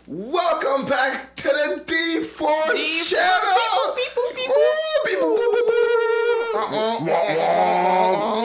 Welcome back to the D4 channel.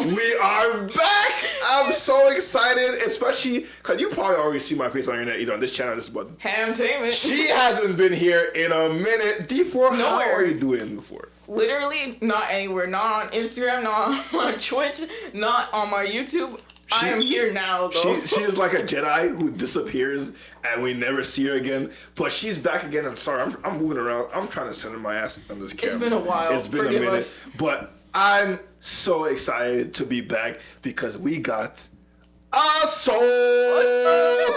We are back. I'm so excited, especially because you probably already see my face on the internet, either on this channel or this button. Hamtainment. She hasn't been here in a minute. D4, Nowhere. how are you doing before? Literally not anywhere. Not on Instagram, not on Twitch, not on my YouTube. I am here now, though. She is like a Jedi who disappears and we never see her again. But she's back again. I'm sorry, I'm moving around. I'm trying to center my ass on this camera. It's been a while. It's been Forgive a minute. us. But I'm so excited to be back because we got Ahsoka!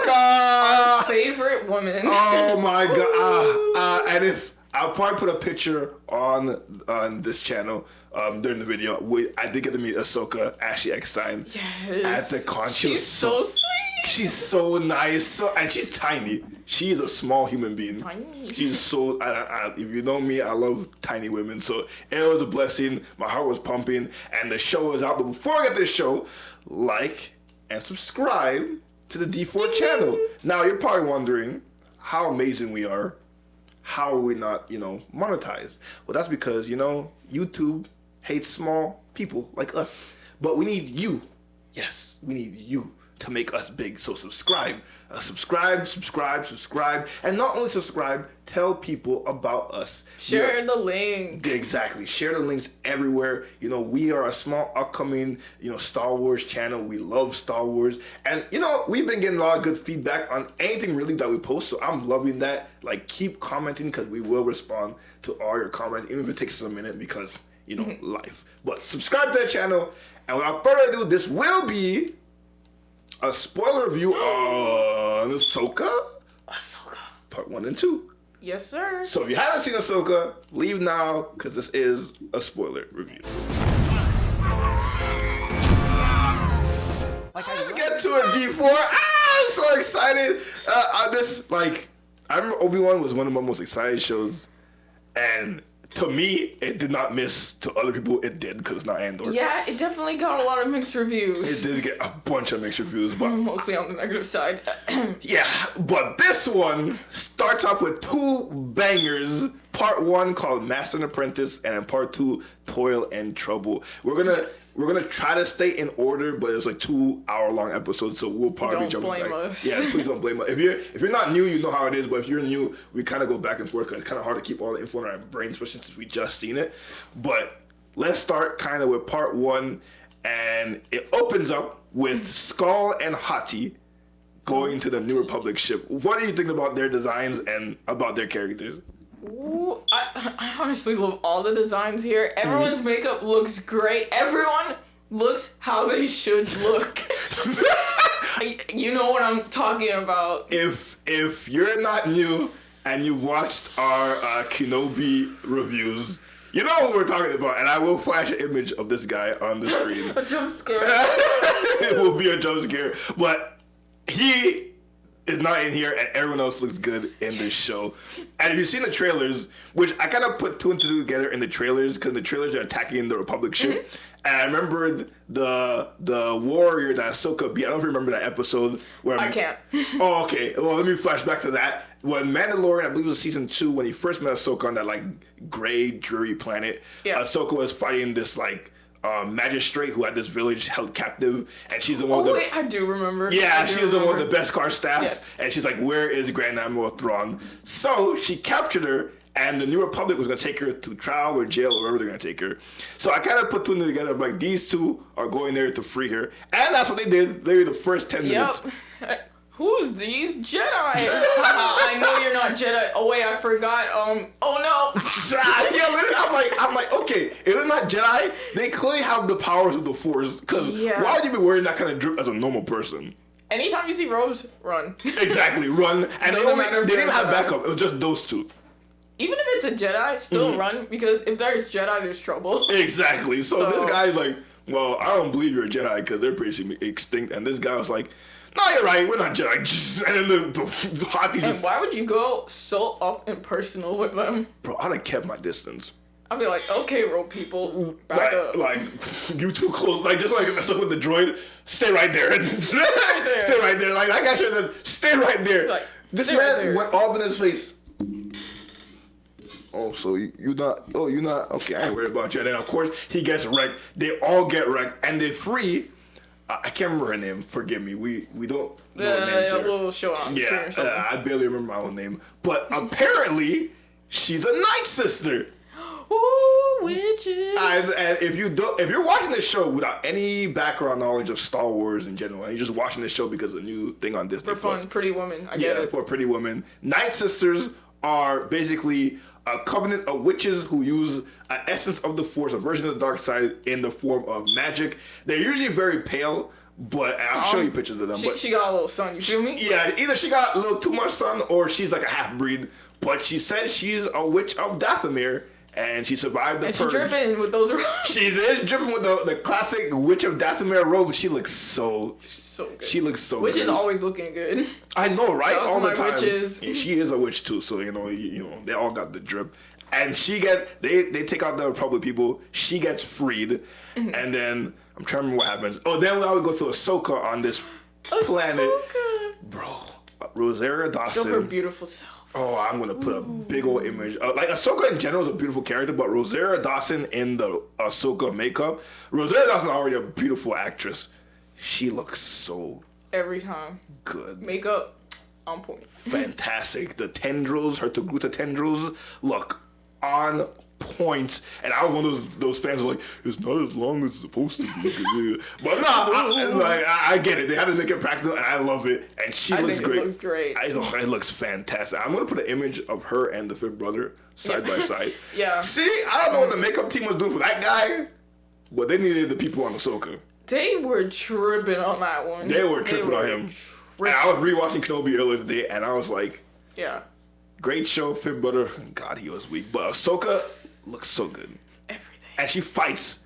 Our favorite woman. Oh my god. And if I'll probably put a picture on this channel during the video. I did get to meet Ahsoka, Ashley Eckstein, at the con. She's so sweet. She's so nice, and she's tiny. She's a small human being. Tiny. She's so. If you know me, I love tiny women. So it was a blessing. My heart was pumping, and the show was out. But before I get to the show, like and subscribe to the D4 channel. Now you're probably wondering how amazing we are. How are we not, monetized? Well, that's because, YouTube hates small people like us. But we need you. Yes, we need you to make us big. So subscribe. Subscribe. And not only subscribe, tell people about us. Share the link. Exactly. Share the links everywhere. We are a small upcoming, Star Wars channel. We love Star Wars. And, we've been getting a lot of good feedback on anything really that we post. So I'm loving that. Like, keep commenting because we will respond to all your comments, even if it takes us a minute because, life. But subscribe to the channel. And without further ado, this will be a spoiler review on Ahsoka Part 1 and 2. Yes, sir. So if you haven't seen Ahsoka, leave now, because this is a spoiler review. Let's get to it, D4. I'm so excited. I remember Obi-Wan was one of my most excited shows, and to me, it did not miss. To other people, it did, because it's not Andor. Yeah, it definitely got a lot of mixed reviews. It did get a bunch of mixed reviews, but mostly on the negative side. yeah, but this one starts off with two bangers. Part 1 called Master and Apprentice, and then Part 2, Toil and Trouble. We're gonna try to stay in order, but it's like 2 hour-long episodes, so we'll probably be jumping back. Don't blame us. Yeah, please don't blame us. If you're not new, you know how it is. But if you're new, we kind of go back and forth because it's kind of hard to keep all the info in our brains, especially since we just seen it. But let's start kind of with Part 1, and it opens up with Skull and Hati going to the New Republic ship. What do you think about their designs and about their characters? Ooh, I honestly love all the designs here. Everyone's makeup looks great. Everyone looks how they should look. You know what I'm talking about. If you're not new and you've watched our Kenobi reviews, you know what we're talking about. And I will flash an image of this guy on the screen. A jump scare. It will be a jump scare. But he is not in here, and everyone else looks good in this show. And if you've seen the trailers, which I kind of put 2 and 2 together in the trailers, because the trailers are attacking the Republic ship. And I remember the warrior that Ahsoka beat. I don't know if you remember that episode where I can't. Oh, okay. Well, let me flash back to that. When Mandalorian, I believe it was season 2, when he first met Ahsoka on that gray, dreary planet, Ahsoka was fighting this magistrate who had this village held captive, and she's the one. Wait, I do remember. Yeah, she's the one with the Beskar staff, yes. And she's like, "Where is Grand Admiral Thrawn?" So she captured her, and the New Republic was gonna take her to trial or jail or wherever they're gonna take her. So I kind of put 2 together. Like, these 2 are going there to free her, and that's what they did. Literally the first 10 minutes. Who's these Jedi? I know you're not Jedi. Oh wait, I forgot. Oh no. Yeah, I'm like, okay, if they're not Jedi, they clearly have the powers of the Force. Because why would you be wearing that kind of drip as a normal person? Anytime you see robes, run. Exactly, run. And they didn't have backup. It was just those 2. Even if it's a Jedi, still run, because if there's Jedi, there's trouble. Exactly. So this guy's like, well, I don't believe you're a Jedi because they're pretty extinct. And this guy was like, no, you're right, we're not Jedi. And then the hockey just... And why would you go so up and personal with them? Bro, I'd have kept my distance. I'd be like, okay, rope people, back up. Like, you too close. Like, just like mess up with the droid, stay right there. Stay right there. Like, that guy should have said, stay right there. Like, This They're man there. went all in his face. Oh, so you're not. Oh, you're not. Okay, I ain't worried about you. And then of course he gets wrecked. They all get wrecked, and they free. I can't remember her name. Forgive me. We don't know her names here. We'll show on screen or something. I barely remember my own name. But apparently, she's a Night Sister. Ooh, witches. And if you're watching this show without any background knowledge of Star Wars in general, and you're just watching this show because of a new thing on Disney For fun, Pretty Woman. I get it. for Pretty Women, Night Sisters are basically a covenant of witches who use an essence of the Force, a version of the dark side, in the form of magic. They're usually very pale, but I'll show you pictures of them. She got a little sun, you feel me? Yeah, either she got a little too much sun or she's like a half-breed. But she says she's a witch of Dathomir, and she survived the And purge. she dripping with those robes. She is dripping with the classic Witch of Dathomir robe. She looks so good. She looks so Witches good. always looking good. I know, right? Shout out All to the my time. witches. And she is a witch too, so you know, they all got the drip. And they take out the Republic people. She gets freed, and then I'm trying to remember what happens. Oh, then we always go to Ahsoka on this planet, bro. Rosaria Dawson. Show her beautiful self. Oh, I'm gonna put a big old image. Like Ahsoka in general is a beautiful character, but Rosaria Dawson in the Ahsoka makeup, Rosaria Dawson is already a beautiful actress. She looks so Every time. good. Makeup on point. Fantastic. The tendrils, her Toguta tendrils look on point. And I was one of those fans who were like, it's not as long as it's supposed to be. But no, I get it. They had to make it practical, and I love it. And she looks great. It looks great. It looks fantastic. I'm going to put an image of her and the fifth brother side by side. Yeah. See, I don't know what the makeup team was doing for that guy, but they needed the people on Ahsoka. They were tripping on that one. They were tripping on him. And I was rewatching Kenobi earlier today, and I was like, yeah. Great show, fifth brother. God, he was weak. But Ahsoka looks so good. Everything. And she fights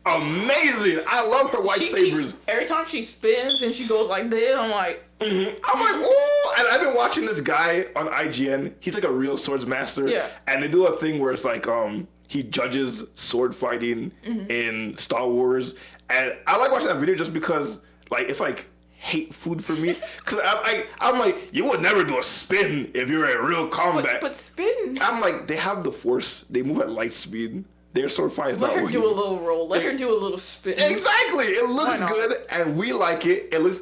amazing. I love her lightsabers. Every time she spins and she goes like this, I'm like... I'm like, oh! And I've been watching this guy on IGN. He's like a real swords master. Yeah. And they do a thing where it's like, he judges sword fighting in Star Wars. And I like watching that video just because, like, it's like hate food for me. Because I'm like, you would never do a spin if you're in real combat. But spin. I'm like, they have the Force. They move at light speed. Their sword fight is Let not her do a little roll. Let her do a little spin. Exactly. It looks Why not? good, and we like it. It looks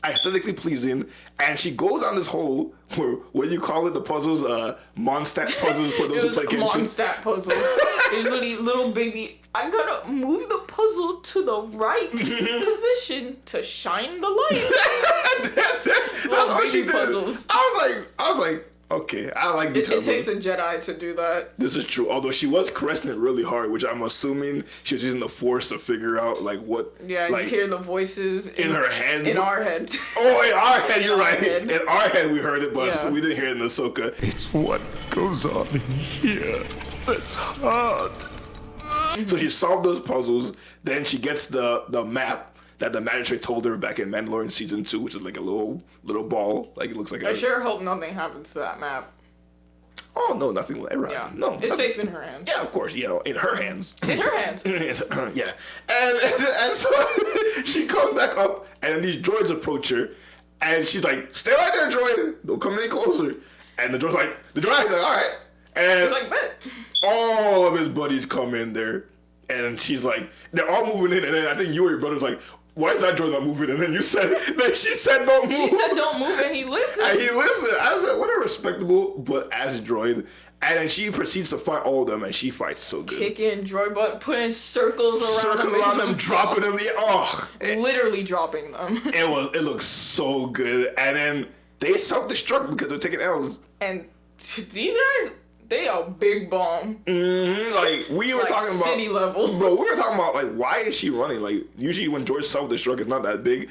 aesthetically pleasing, and she goes on this whole, what do you call it, the puzzles, Mondstadt puzzles for those who play Genshin. Mondstadt puzzles. There's little baby, I gotta move the puzzle to the right position to shine the light. That's all she did. Puzzles. I was like, okay, I like the It takes a Jedi to do that. This is true. Although she was caressing it really hard, which I'm assuming she was using the Force to figure out like what. Yeah, like, you hear the voices in her head. In our head. Oh, in our head, you're right. Head. In our head, we heard it, but Yeah. we didn't hear it in Ahsoka. It's what goes on here that's hard. So she solved those puzzles. Then she gets the map that the magistrate told her back in Mandalorian season 2, which is like a little ball. Like it looks like I sure hope nothing happens to that map. Oh no, nothing will ever happen. No, It's safe in her hands. Yeah, of course. You know, in her hands. In her hands. Yeah, and so she comes back up, and these droids approach her, and she's like, "Stay right there, droid. Don't come any closer." And the droid's like, all right. And It's like, bet. all of his buddies come in there, and she's like, they're all moving in, and then I think you or your brother's like, why is that droid not moving? And then she said don't move. She said don't move, and he listened. And he listened. I was like, what a respectable but ass droid. And then she proceeds to fight all of them, and she fights so good. Kicking droid butt, putting circles around Circle around them, dropping them. Literally dropping them. It looks so good. And then they self-destruct because they're taking L's. And these guys, they are big bomb. Like we were Like talking about city level. Bro, we were talking about like why is she running? Like usually when George self-destruct is not that big.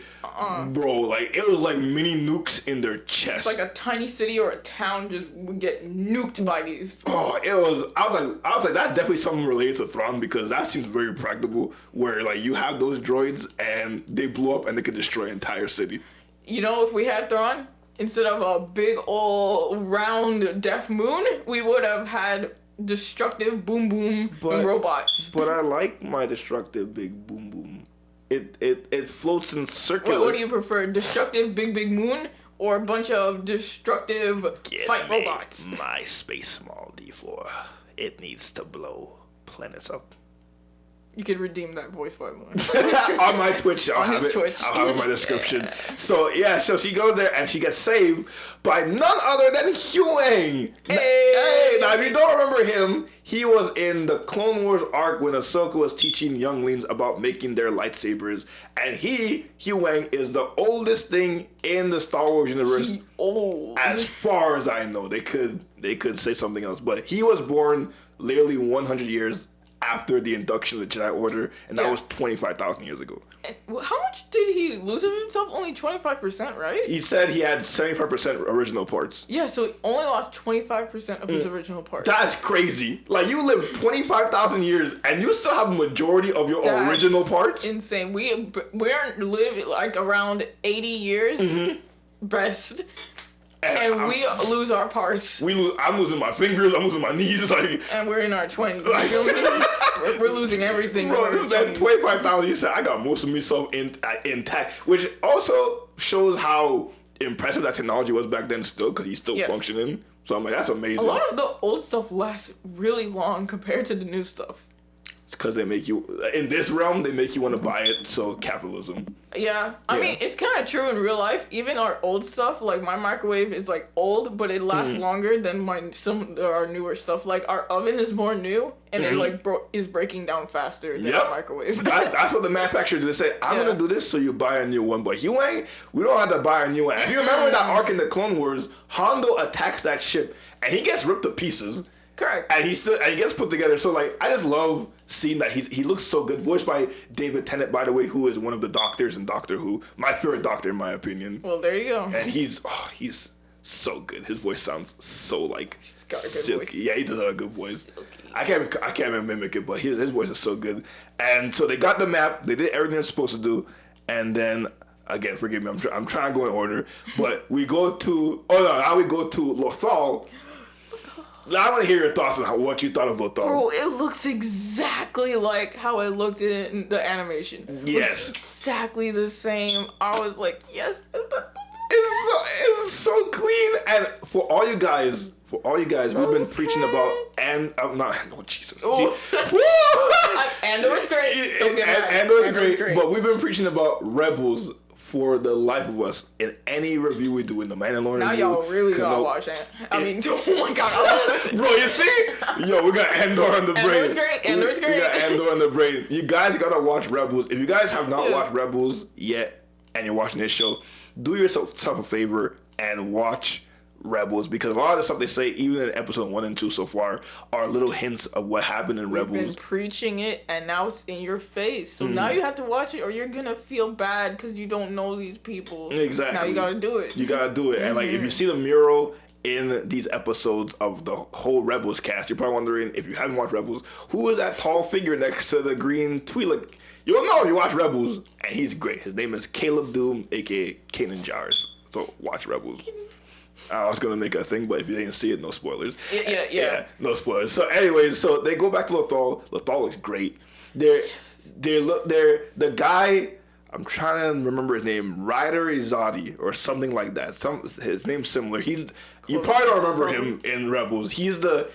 Bro, like it was like mini nukes in their chest. It's like a tiny city or a town just would get nuked by these. Oh, it was. I was like, that's definitely something related to Thrawn because that seems very practical. Where like you have those droids and they blow up and they could destroy an entire city. You know, if we had Thrawn, instead of a big old round deaf moon, we would have had destructive boom boom robots. But I like my destructive big boom boom. It floats in circular. What do you prefer, destructive big moon or a bunch of destructive fight Give me robots. my space mall D4. It needs to blow planets up. You could redeem that voice, by the way. On my Twitch, I'll have his it. Twitch. I'll have it in my description. So so she goes there and she gets saved by none other than Huang. Hey, now if you don't remember him, he was in the Clone Wars arc when Ahsoka was teaching younglings about making their lightsabers, and Huang, is the oldest thing in the Star Wars universe. Old. As far as I know, they could say something else, but he was born literally 100 years after the induction of the Jedi Order, and that was 25,000 years ago. How much did he lose of himself? Only 25%, right? He said he had 75% original parts. Yeah, so he only lost 25% of his original parts. That's crazy. Like, you lived 25,000 years, and you still have a majority of your original parts? Insane. We're live like around 80 years best. And we lose our parts. I'm losing my fingers. I'm losing my knees. Like, and we're in our 20s. You feel me? We're losing everything. Bro, that 25,000, you said, I got most of myself intact. Which also shows how impressive that technology was back then still, because he's still functioning. So I'm like, that's amazing. A lot of the old stuff lasts really long compared to the new stuff. It's because they make you, in this realm, they make you want to buy it. So capitalism. Yeah. I mean, it's kind of true in real life. Even our old stuff, like my microwave is like old, but it lasts longer than some of our newer stuff. Like our oven is more new, and it like is breaking down faster than our microwave. That's what the manufacturer did. They say, I'm going to do this so you buy a new one. But we don't have to buy a new one. If you remember that arc in the Clone Wars, Hondo attacks that ship, and he gets ripped to pieces. Correct. And he gets put together. So like, I just love seeing that he looks so good. Voiced by David Tennant, by the way, who is one of the doctors in Doctor Who. My favorite doctor, in my opinion. Well, there you go. And he's so good. His voice sounds so like He's got a good silky. voice. Yeah, he does have a good voice. Silky. I can't even mimic it, but his voice is so good. And so they got the map. They did everything they're supposed to do, and then. Again, forgive me. I'm trying to go in order, but we go to. Oh no! Now we go to Lothal. Now I want to hear your thoughts on what you thought of Lothal. Bro, it looks exactly like how it looked in the animation. Yes. It's exactly the same. I was like, yes. It's so clean. And for all you guys, we've been preaching about Jesus. Andor is great. Andor is great, but we've been preaching about Rebels for the life of us in any review we do in the Mandalorian. Now review, y'all really gotta watch it. I mean, oh my god. Bro, you see? Yo, we got Andor on the brain. Andor's great. Andor's great. We got Andor on the brain. You guys gotta watch Rebels. If you guys have not watched Rebels yet and you're watching this show, do yourself a favor and watch Rebels, because a lot of the stuff they say, even in episode 1 and 2 so far, are little hints of what happened in Rebels. We've been preaching it, and now it's in your face. So now you have to watch it, or you're gonna feel bad because you don't know these people. Exactly. Now you gotta do it. You gotta do it. And like, if you see the mural in these episodes of the whole Rebels cast, you're probably wondering, if you haven't watched Rebels, who is that tall figure next to the green Twi'lek? You'll know if you watch Rebels, and he's great. His name is Caleb Doom, aka Kanan Jarrus. So watch Rebels. I was gonna make a thing, but if you didn't see it, no spoilers. Yeah. No spoilers. So, anyways, so they go back to Lothal. Lothal looks great. They're the guy. I'm trying to remember his name, Ryder Izadi or something like that. His name's similar. You probably don't remember him in Rebels. He's the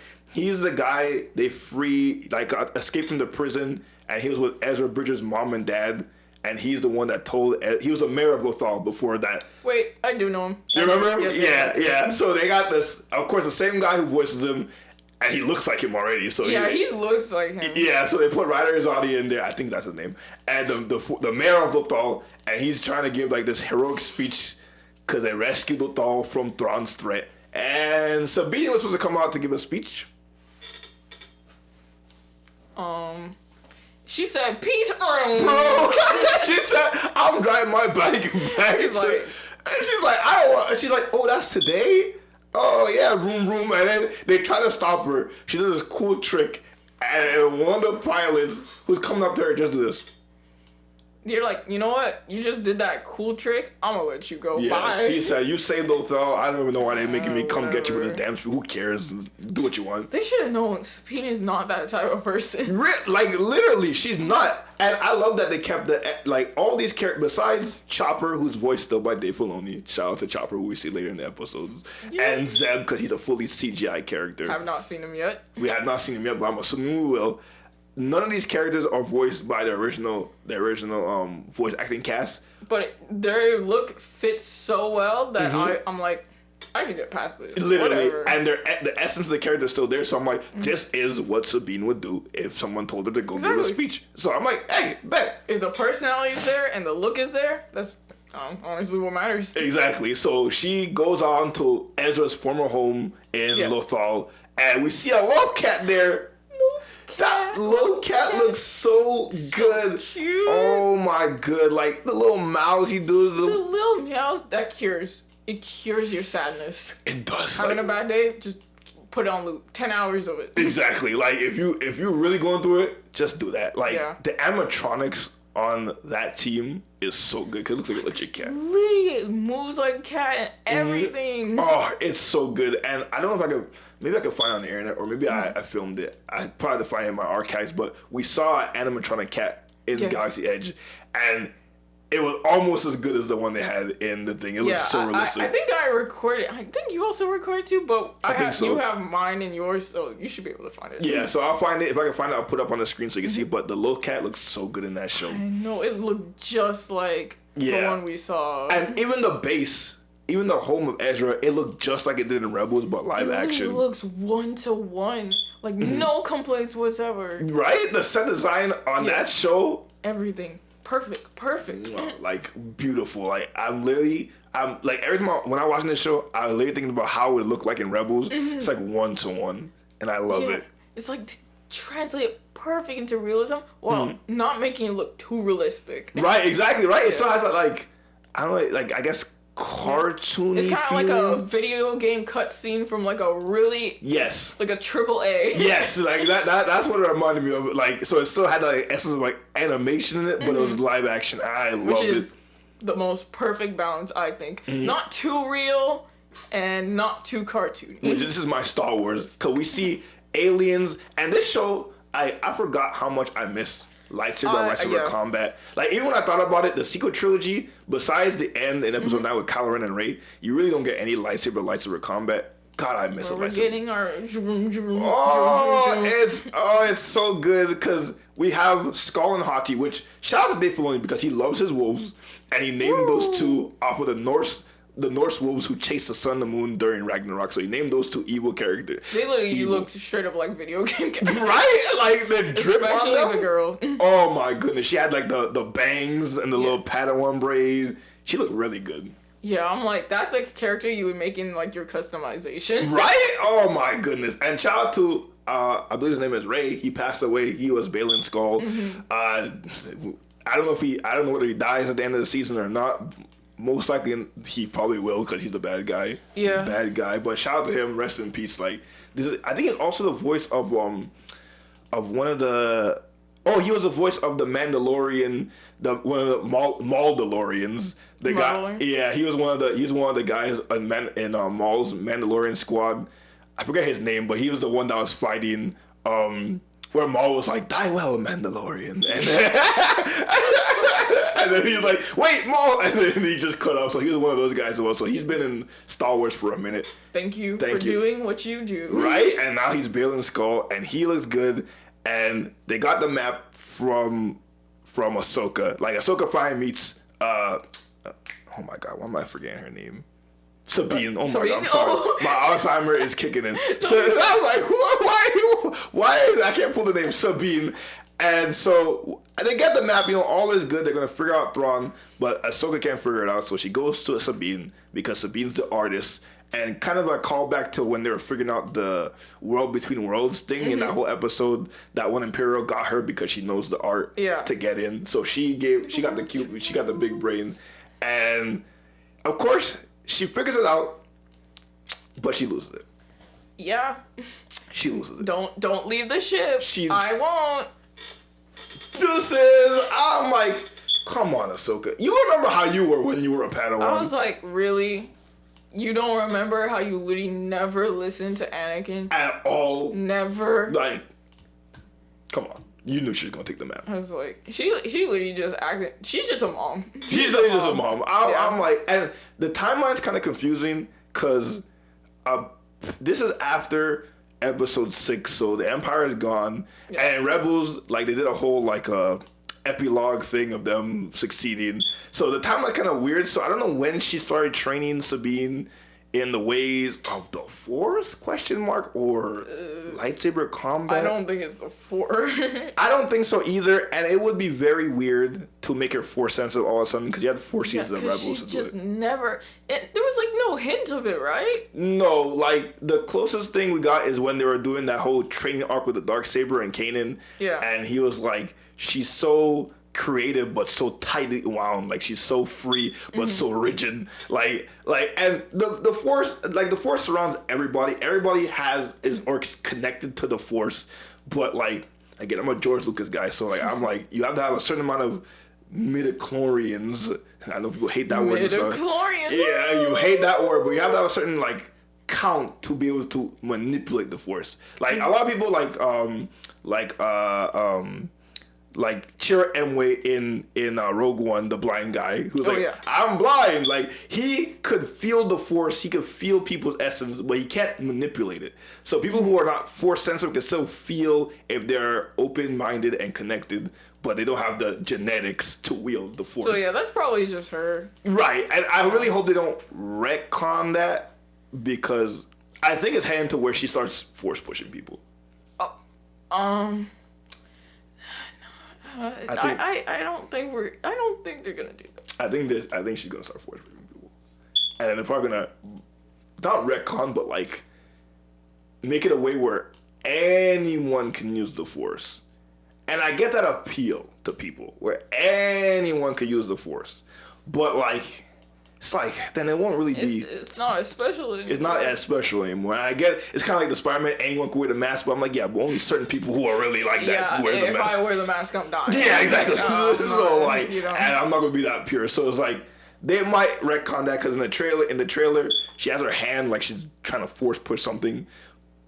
guy they free, like, escaped from the prison, and he was with Ezra Bridger's mom and dad. And he's the one that told. He was the mayor of Lothal before that. Wait, I do know him. You remember him? Yes, Yeah. So they got this. Of course, the same guy who voices him, and he looks like him already. So he looks like him. Yeah. So they put Ryder Izadi in there. I think that's his name. And the mayor of Lothal, and he's trying to give like this heroic speech because they rescued Lothal from Thrawn's threat. And Sabine was supposed to come out to give a speech. She said, "Peace, bro." She said, "I'm driving my bike back." And she's like, "I don't want." She's like, "Oh, that's today." Oh yeah, vroom. And then they try to stop her. She does this cool trick, and one of the pilots who's coming up to her just do this. You're like, you know what? You just did that cool trick. I'm gonna let you go. Yeah, Bye. he said, you saved Lothal. I don't even know why they're making me come get you with this Whatever. damn spear. Who cares? Do what you want. They should have known Sabine is not that type of person. Like, literally, she's not. And I love that they kept like, all these characters, besides Chopper, who's voiced still by Dave Filoni. Shout out to Chopper, who we see later in the episodes. Yeah. And Zeb, because he's a fully CGI character. I've not seen him yet. We have not seen him yet, but I'm assuming we will. None of these characters are voiced by the original voice acting cast. But their look fits so well that I'm like, I can get past this. Literally, Whatever. and the essence of the character is still there. So I'm like, this is what Sabine would do if someone told her to go give a Exactly. speech. So I'm like, hey, bet. If the personality is there and the look is there, that's honestly what matters. Exactly. So she goes on to Ezra's former home in Lothal, and we see a little cat there. That little cat looks so good. Cute. Oh my god. Like the little mouse he does. The little meows, that cures. It cures your sadness. It does. Having like, a bad day, just put it on loop. 10 hours of it. exactly. Like if you're really going through it, just do that. Like the animatronics on that team is so good because it looks like a legit cat. Literally, it moves like a cat and everything. Oh, it's so good. And I don't know if I could. Maybe I could find it on the internet, or maybe I filmed it. I probably find it in my archives, but we saw an animatronic cat in Galaxy Edge, and it was almost as good as the one they had in the thing. It looked so realistic. I think I recorded. I think you also recorded too, but I think so. You have mine and yours, so you should be able to find it. Yeah, so I'll find it. If I can find it, I'll put it up on the screen so you can see. But the little cat looks so good in that show. I know, it looked just like the one we saw. And even the base, even the home of Ezra, it looked just like it did in Rebels, but live action. It looks 1-to-1. Like, no complaints whatsoever. Right? The set design on that show. Everything. Perfect. Like, beautiful. Like, I'm like, every time when I'm watching this show, I'm literally thinking about how it would look like in Rebels. It's like 1-to-1. And I love it. It's like translate perfect into realism while not making it look too realistic. Right, exactly, right? It still has that, like, I don't know, like, I guess cartoony It's kind of like a video game cutscene from like a really like a AAA. Yes, like that's what it reminded me of. Like, so it still had the essence of like animation in it, but it was live action. I loved it. The most perfect balance, I think. Not too real and not too cartoony. This is my Star Wars, cause we see aliens, and this show, I forgot how much I missed lightsaber combat. Like, even when I thought about it, the sequel trilogy, besides the end in episode 9 with Kylo Ren and Rey, you really don't get any lightsaber combat. God, I miss We're getting our it's so good because we have Skull and Hati, which shout out to Dave Filoni because he loves his wolves, and he named those two off of the Norse wolves who chased the sun and the moon during Ragnarok. So he named those two evil characters. They literally look straight up like video game characters. Right? Like the drip Especially on them. the girl. Oh my goodness. She had like the bangs and the little Padawan braid. She looked really good. Yeah, I'm like, that's like a character you would make in like your customization. Right? Oh my goodness. And shout out to I believe his name is Ray. He passed away. He was Balin Skull. I don't know whether he dies at the end of the season or not. Most likely he probably will because he's the bad guy. Yeah. Bad guy. But shout out to him. Rest in peace. Like, I think it's also the voice of one of the. Oh, he was the voice of the Mandalorian, one of the Maldalorians. The guy. Yeah, he was one of the guys in Maul's Mandalorian squad. I forget his name, but he was the one that was fighting. Where Maul was like, "Die well, Mandalorian," and then he's like, "Wait, Maul," and then he just cut off. So he was one of those guys as well. So he's been in Star Wars for a minute. Thank you for doing what you do. Right, and now he's Balin Skull, and he looks good. And they got the map from Ahsoka. Like, Ahsoka finally meets oh my god, why am I forgetting her name? Sabine. Oh my god, I'm sorry. My Alzheimer is kicking in. So I'm like, why I can't pull the name Sabine. And so they get the map, all is good. They're gonna figure out Thrawn, but Ahsoka can't figure it out. So she goes to Sabine because Sabine's the artist. And kind of a callback to when they were figuring out the world between worlds thing in that whole episode. That one Imperial got her because she knows the art to get in. So she got the big brain, and of course she figures it out, but she loses it. Yeah. She loses it. Don't leave the ship. I won't. Deuces. I'm like, Come on, Ahsoka. You remember how you were when you were a Padawan. I was like, really? You don't remember how you literally never listened to Anakin? At all. Never. Like, come on. You knew she was going to take the map. I was like, she literally just acted. She's just a mom. She's literally just a mom. I'm like, and the timeline's kind of confusing because this is after episode 6, so the Empire is gone, and Rebels, like, they did a whole, like, epilogue thing of them succeeding. So the timeline's kind of weird, so I don't know when she started training Sabine in the ways of the Force, or lightsaber combat. I don't think it's the Force. I don't think so either, and it would be very weird to make her Force sensitive all of a sudden, because you had 4 seasons of Rebels she's to do just it. never... there was, like, no hint of it, right? No, like, the closest thing we got is when they were doing that whole training arc with the Darksaber and Kanan. Yeah. And he was like, she's so creative but so tightly wound, like she's so free but so rigid, like and the Force surrounds everybody is connected to the Force, but like, again, I'm a George Lucas guy, so like, I'm like, you have to have a certain amount of midichlorians. I know people hate that word. Midichlorians. Yeah, you hate that word, but you have to have a certain like count to be able to manipulate the Force. Like a lot of people like Chirrut Emwe in Rogue One, the blind guy, who's I'm blind. Like, he could feel the Force, he could feel people's essence, but he can't manipulate it. So people who are not Force sensitive can still feel if they're open-minded and connected, but they don't have the genetics to wield the Force. So yeah, that's probably just her. Right, and I really hope they don't retcon that, because I think it's heading to where she starts Force pushing people. I don't think they're gonna do that. I think she's gonna start Force pushing people, and then they're probably gonna not retcon, but like make it a way where anyone can use the Force. And I get that appeal to people where anyone could use the Force, but like, it's like, then it won't really be. It's not as special anymore. It's not as special anymore. And I get it's kind of like the Spider-Man. Anyone can wear the mask, but I'm like, yeah, but only certain people who are really like that wear the mask. If I wear the mask, I'm dying. Yeah, exactly. So like, you know. and I'm not gonna be that pure. So it's like they might retcon that because in the trailer, she has her hand like she's trying to Force push something.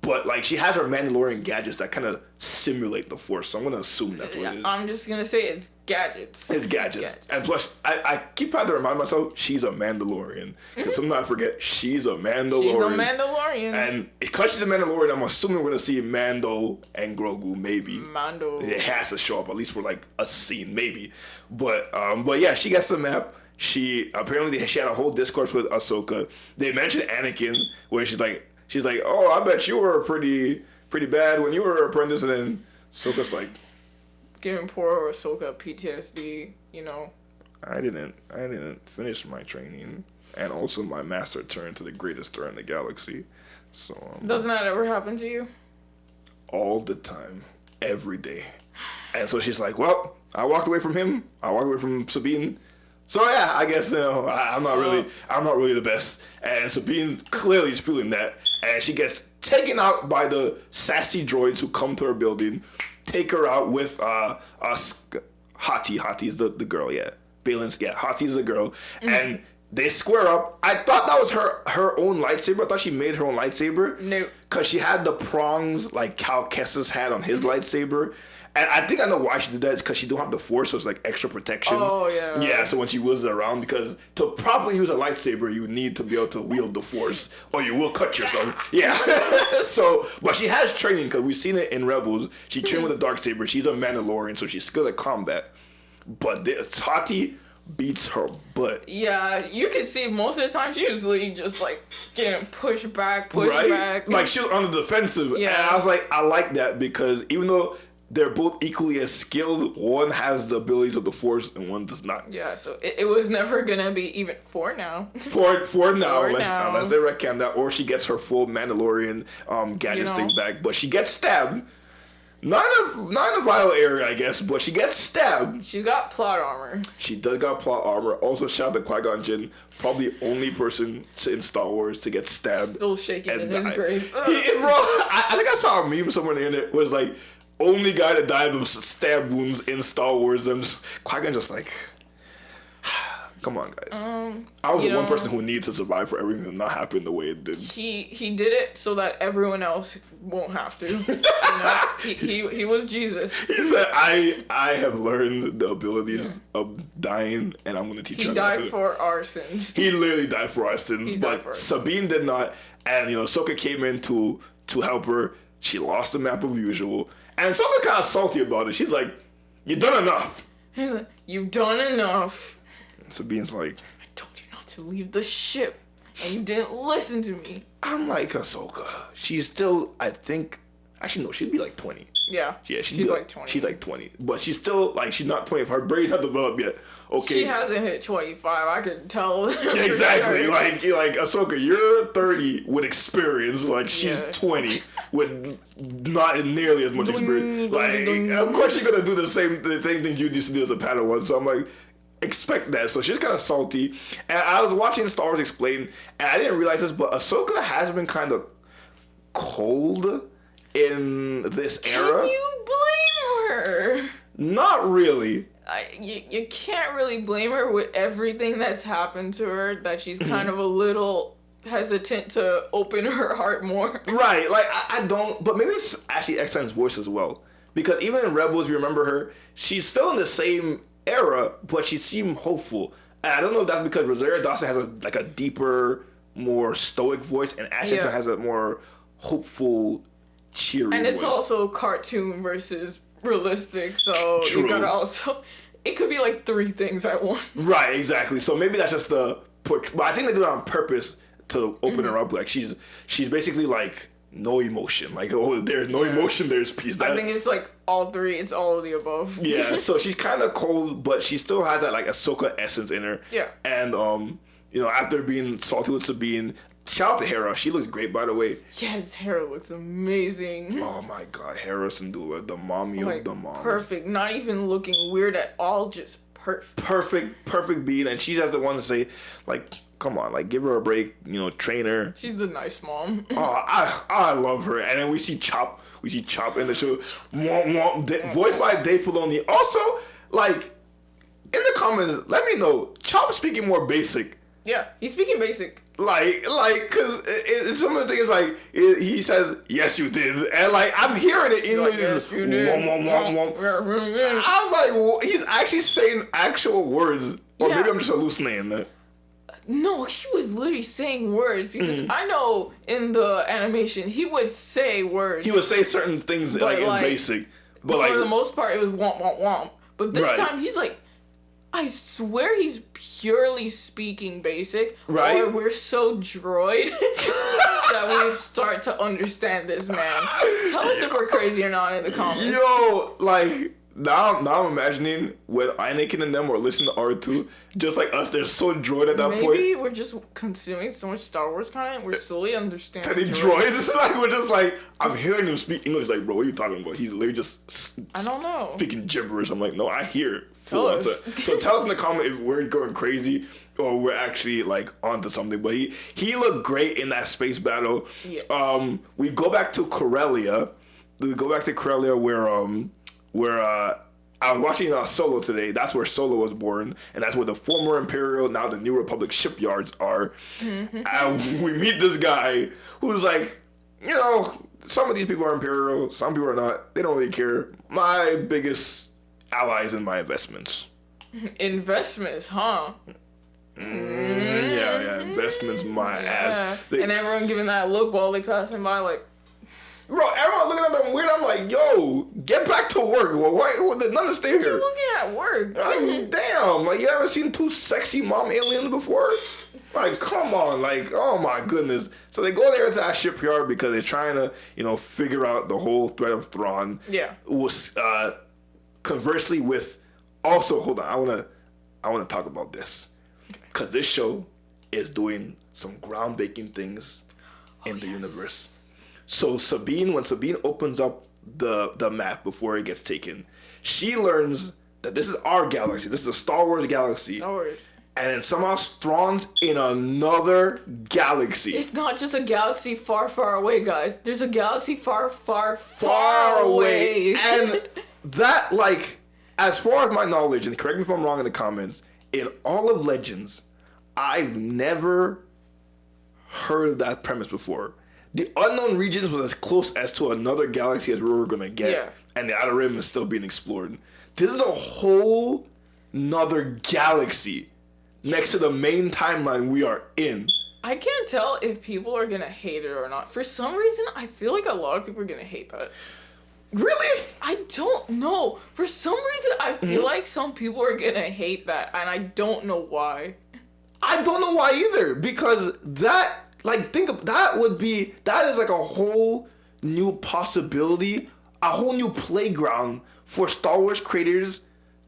But, like, she has her Mandalorian gadgets that kind of simulate the Force, so I'm going to assume that's what it is. I'm just going to say it's gadgets. It's gadgets. And plus, I keep trying to remind myself, she's a Mandalorian. Because sometimes I forget, she's a Mandalorian. She's a Mandalorian. And because she's a Mandalorian, I'm assuming we're going to see Mando and Grogu, maybe. Mando. It has to show up, at least for, like, a scene, maybe. But yeah, she gets the map. She had a whole discourse with Ahsoka. They mentioned Anakin, where she's like, oh, I bet you were pretty bad when you were an apprentice, and then Ahsoka's like, giving poor Ahsoka PTSD, you know. I didn't finish my training, and also my master turned to the greatest threat in the galaxy. So doesn't that ever happen to you? All the time, every day. And so she's like, well, I walked away from him. I walked away from Sabine. So yeah, I guess I'm not really the best. And Sabine clearly is feeling that, and she gets taken out by the sassy droids who come to her building, take her out with Hati. Hati's the girl, yeah. Balin's, yeah. Hati's the girl, and they square up. I thought that was her own lightsaber. I thought she made her own lightsaber. No, because she had the prongs like Cal Kestis had on his lightsaber. And I think I know why she did that. It's because she don't have the Force, so it's like extra protection. Oh, yeah. Yeah, so when she wheels it around, because to properly use a lightsaber, you need to be able to wield the Force, or you will cut yourself. Yeah. So, but she has training, because we've seen it in Rebels. She trained with a Darksaber. She's a Mandalorian, so she's skilled at combat. But Hati beats her butt. Yeah, you can see most of the time she was literally just like getting pushed back. Like she was on the defensive. Yeah. And I was like, I like that, because even though they're both equally as skilled, one has the abilities of the Force and one does not. Yeah, so it was never gonna be even for now. For now, unless they retcon that, or she gets her full Mandalorian gadgets thing back. But she gets stabbed. Not in a vital area, I guess, but she gets stabbed. She's got plot armor. She does got plot armor. Also, shout out to Qui-Gon Jinn, probably the only person in Star Wars to get stabbed. Still shaking in his grave. Bro, I think I saw a meme somewhere in the internet. It was like, only guy that died of stab wounds in Star Wars. And Qui-Gon just like, Come on, guys. I was the one person who needed to survive for everything to not happen the way it did. He did it so that everyone else won't have to. He was Jesus. He said, I have learned the abilities of dying, and I'm going to teach you how to do it. He died for our sins. He literally died for our sins, but Sabine did not. And, Ahsoka came in to help her. She lost the map as usual. And Ahsoka's kind of salty about it. She's like, you've done enough. He's like, you've done enough. And Sabine's like, I told you not to leave the ship, and you didn't listen to me. I'm like, Ahsoka. She's still, I think, actually, no, she'd be like 20. Yeah. Yeah, she's like 20. She's like 20. But she's still, like, she's not 20. Her brain's not developed yet. Okay. She hasn't hit 25. I can tell. Exactly. Sure. Like Ahsoka, you're 30 with experience. Like, she's 20 with not nearly as much experience. Like, of course she's gonna do the same thing you used to do as a Padawan. So I'm like, expect that. So she's kind of salty. And I was watching Star Wars Explained, and I didn't realize this, but Ahsoka has been kind of cold in this era. Can you blame her? Not really. You can't really blame her with everything that's happened to her, that she's kind of a little hesitant to open her heart more. Right, like, I don't, but maybe it's actually X-Time's voice as well. Because even in Rebels, you remember her, she's still in the same era, but she seemed hopeful. And I don't know if that's because Rosario Dawson has a deeper, more stoic voice, and Ashley has a more hopeful, cheery And it's voice. also cartoon versus realistic, so you gotta also, it could be like three things at once. Right, exactly. So maybe that's just but I think they do it on purpose to open her up. Like, she's basically like no emotion. Like, oh, there's no emotion, there's peace. I think it's like all three. It's all of the above. Yeah, so she's kind of cold, but she still has that like Ahsoka essence in her. Yeah. And after being salty with Sabine, shout out to Hera. She looks great, by the way. Yes, Hera looks amazing. Oh my God, Hera Syndulla, the mommy of the mom. Perfect. Not even looking weird at all. Just perfect. Perfect being, and she's the one to say, like, come on, like, give her a break, train her. She's the nice mom. Oh, I love her. And then we see Chop in the show, voiced by Dave Filoni. Also, like, in the comments, let me know, Chop speaking more basic. Yeah, he's speaking basic. Like, cause some of the things like he says, "Yes, you did," and like I'm hearing it in yes, you did. I'm like, well, he's actually saying actual words, or maybe I'm just hallucinating that. No, he was literally saying words because I know in the animation he would say words. He would say certain things like in basic, but for the most part it was womp womp womp. But this time he's like, I swear he's purely speaking basic. Right. Or we're so droid that we start to understand this man. Tell us if we're crazy or not in the comments. Yo, like, now I'm imagining when Anakin and them were listening to R2, just like us, they're so droid at that point. Maybe we're just consuming so much Star Wars content, we're slowly understanding droids. Like, we're just like, I'm hearing him speak English, like, bro, what are you talking about? He's literally just I don't know. Speaking gibberish. I'm like, no, I hear it. Tell us. So tell us in the comment if we're going crazy or we're actually like onto something. But he looked great in that space battle. Yes. We go back to Corellia. Where I was watching Solo today. That's where Solo was born, and that's where the former Imperial, now the New Republic shipyards are. And we meet this guy who's like, some of these people are Imperial, some people are not. They don't really care. My biggest allies in my investments. Investments, huh? Yeah, investments, my ass. And everyone giving that look while they passing by, like, bro, everyone looking at them weird. I'm like, yo, get back to work. Why there's nothing to stay here? You're looking at work. Damn, like, you ever seen two sexy mom aliens before? Like, come on, like, oh my goodness. So they go there to that shipyard because they're trying to, figure out the whole threat of Thrawn. Yeah. Was conversely with, also, hold on, I wanna talk about this. Because this show is doing some groundbreaking things in the universe. So when Sabine opens up the map before it gets taken, she learns that this is our galaxy. This is the Star Wars galaxy. Star Wars. And then somehow Thrawn's in another galaxy. It's not just a galaxy far, far away, guys. There's a galaxy far, far, far away. And that, like, as far as my knowledge, and correct me if I'm wrong in the comments, in all of Legends, I've never heard that premise before. The unknown regions was as close as to another galaxy as we were gonna get, and the Outer Rim is still being explored. This is a whole nother galaxy next to the main timeline we are in. I can't tell if people are gonna hate it or not. For some reason, I feel like a lot of people are gonna hate that. Really? I don't know. For some reason, I feel like some people are gonna hate that, and I don't know why. I don't know why either, because that, like, that is like a whole new possibility, a whole new playground for Star Wars creators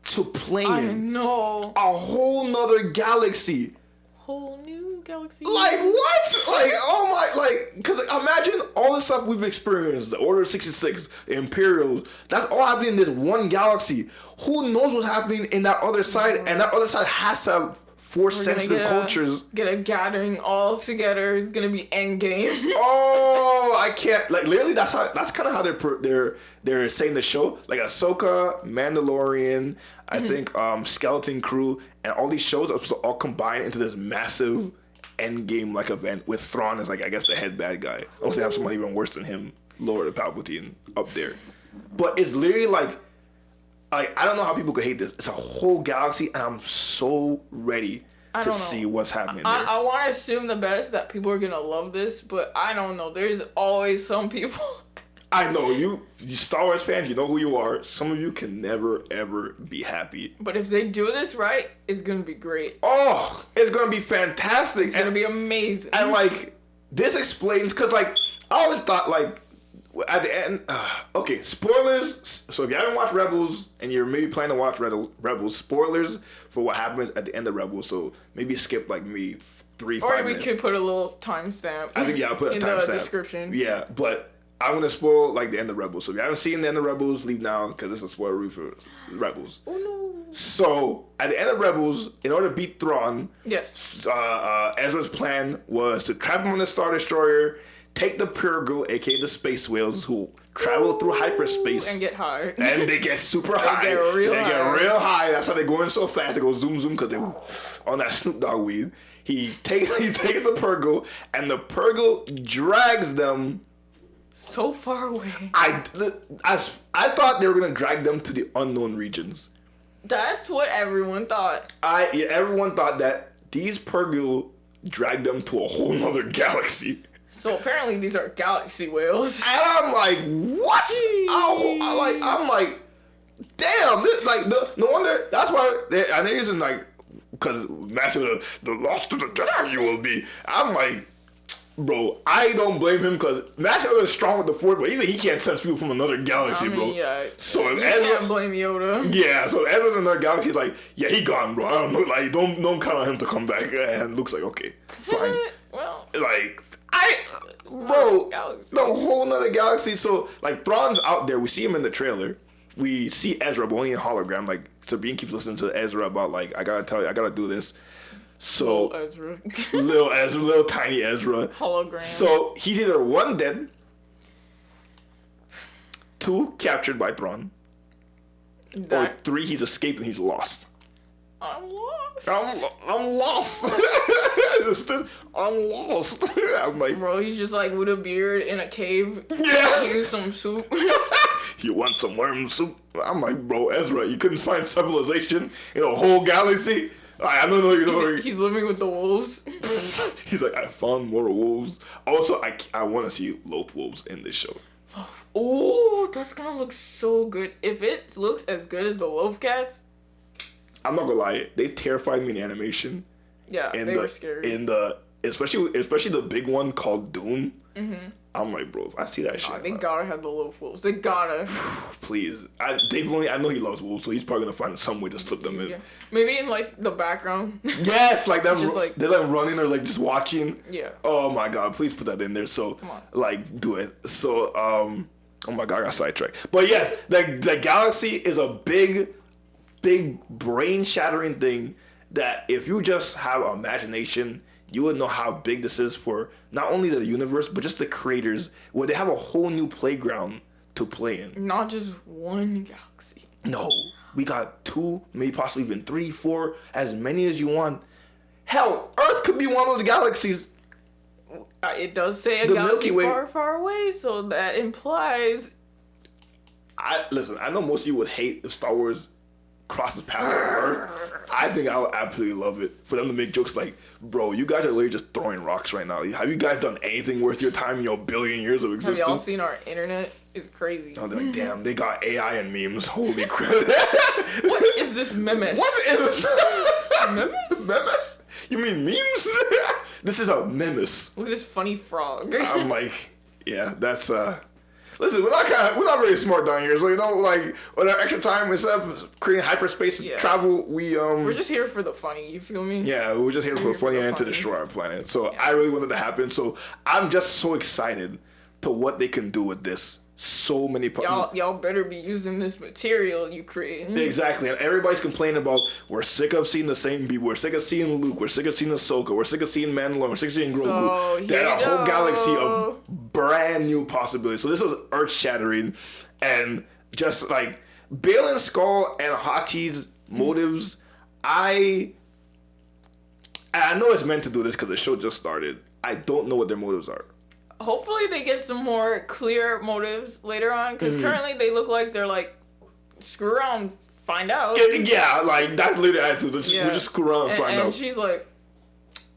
to play in. I know. A whole nother galaxy. Whole new galaxy. Like, what? Like, oh my, like, because imagine all the stuff we've experienced, the Order 66, the Imperials, that's all happening in this one galaxy. Who knows what's happening in that other side, and that other side has to have force sensitive cultures. Get a gathering all together. It's gonna be endgame. Oh, I can't, like, literally that's kind of how they're saying the show. Like Ahsoka, Mandalorian, I think Skeleton Crew, and all these shows are supposed to all combine into this massive endgame like event with Thrawn as, like, I guess the head bad guy. Unless they have someone even worse than him, Lord Palpatine, up there. But it's literally like I don't know how people could hate this. It's a whole galaxy, and I'm so ready to see what's happening there. I want to assume the best, that people are gonna love this, but I don't know. There's always some people. I know you Star Wars fans. You know who you are. Some of you can never ever be happy. But if they do this right, it's gonna be great. Oh, it's gonna be fantastic. It's gonna be amazing. And like this explains, because like I always thought, like, at the end, okay, spoilers. So if you haven't watched Rebels and you're maybe planning to watch Rebels, spoilers for what happens at the end of Rebels. So maybe skip like me 3-5 minutes. Or we could put a little timestamp. I think I'll put a in timestamp the description. Yeah, but I'm gonna spoil like the end of Rebels. So if you haven't seen the end of Rebels, leave now, because this is a spoiler review for Rebels. Oh no. So at the end of Rebels, in order to beat Thrawn, yes, Ezra's plan was to trap him on the Star Destroyer, take the Purgle, aka the space whales, who travel through hyperspace and get high. And they get super high. They get real high. That's how they go in so fast. They go zoom zoom because they on that Snoop Dogg weed. He takes the Purgle, and the Purgle drags them so far away. I thought they were gonna drag them to the unknown regions. That's what everyone thought. Everyone thought that these Purgle dragged them to a whole nother galaxy. So apparently these are galaxy whales. And I'm like, what? I'm like, damn. This, like, no wonder. That's why I think it's in, like, because Master of the Lost of the Jedi you will be. I'm like, bro, I don't blame him, because Master is strong with the Force, but even he can't sense people from another galaxy, bro. Yeah. So you can't blame Yoda. Yeah, so Ezra's in another galaxy. He's like, yeah, he gone, bro. I don't know, like, don't count on him to come back. And Luke's like, okay, fine. Well, like, bro, the whole nother galaxy. So like Thrawn's out there. We see him in the trailer. We see Ezra, but only in hologram. Like Sabine keeps listening to Ezra about, like, I gotta tell you, I gotta do this. So little Ezra, little tiny Ezra. Hologram. So he's either 1 dead, 2 captured by Thrawn, or 3 he's escaped and he's lost. I'm lost. I'm lost. I'm lost. I'm like, bro, he's just like with a beard in a cave. Yeah. Here's some soup. You want some worm soup? I'm like, bro, Ezra, you couldn't find civilization in a whole galaxy? I don't know, you know. He's living with the wolves. He's like, I found more wolves. Also, I want to see Loth wolves in this show. Oh, that's gonna look so good. If it looks as good as the Loaf Cats. I'm not gonna lie, they terrified me in animation. Yeah, they were scary. Especially the big one called Doom. Mm-hmm. I'm like, bro, if I see that shit, they gotta have the Loaf Wolves. They gotta. Please, I know he loves wolves, so he's probably gonna find some way to slip them in. Yeah. Maybe in like the background. Yes, like them. Just like, they're like running or like just watching. Yeah. Oh my god, please put that in there. So come on, like do it. So oh my god, I got sidetracked. But yes, the galaxy is a big brain shattering thing that if you just have imagination, you would know how big this is for not only the universe, but just the creators, where they have a whole new playground to play in. Not just one galaxy. No. We got 2, maybe possibly even 3, 4, as many as you want. Hell, Earth could be one of those galaxies. It does say a The galaxy Milky Way. far, far away, so that implies... Listen, I know most of you would hate if Star Wars crosses paths with Earth. I think I would absolutely love it for them to make jokes like, bro, you guys are literally just throwing rocks right now. Have you guys done anything worth your time in your billion years of existence? Have y'all seen our internet? It's crazy. Oh, they're like, damn, they got AI and memes. Holy crap. What is this memes? What is Memes? Memes? You mean memes? This is a memes. Look at this funny frog. I'm like, yeah, that's listen, we're not very smart down here, so like with our extra time instead of creating hyperspace travel, we're just here for the funny, you feel me? Yeah, we're just here for funny and to destroy our planet. So I really wanted to happen. So I'm just so excited to what they can do with this. So many y'all better be using this material you create. Exactly, and everybody's complaining about we're sick of seeing the same people. We're sick of seeing Luke. We're sick of seeing Ahsoka. We're sick of seeing Mandalorian. We're sick of seeing Grogu. So, There's a whole galaxy of brand new possibilities. So this was earth shattering, and just like Bale and Skull and Hachi's motives, I know it's meant to do this because the show just started. I don't know what their motives are. Hopefully they get some more clear motives later on, because currently they look like they're like, screw around, find out. Yeah, like that's literally the attitude. We just screw around and find out. And she's like,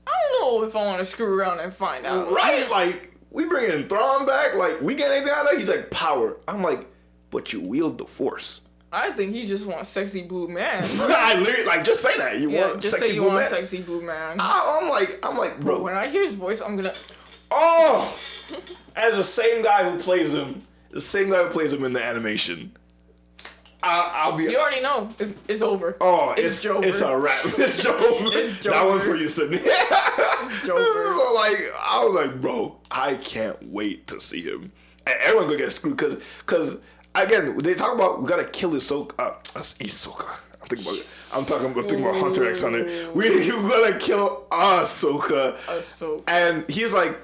I don't know if I want to screw around and find out. Right? Like, we bringing Thrawn back, like, we get anything out of that? He's like, power. I'm like, but you wield the Force. I think he just wants sexy blue man. I literally, like, just say that. You want just sexy say you blue want man. sexy blue man. I'm like, bro. When I hear his voice, I'm gonna... Oh! As the same guy who plays him in the animation. I'll be... You already know. It's over. Oh, it's over. It's a wrap. It's over. That one for you, Sydney. It's over. So, like, I was like, bro, I can't wait to see him. And everyone gonna get screwed because again, they talk about we gotta kill Ahsoka. I'm thinking about Hunter x Hunter. We gotta kill Ahsoka. And he's like,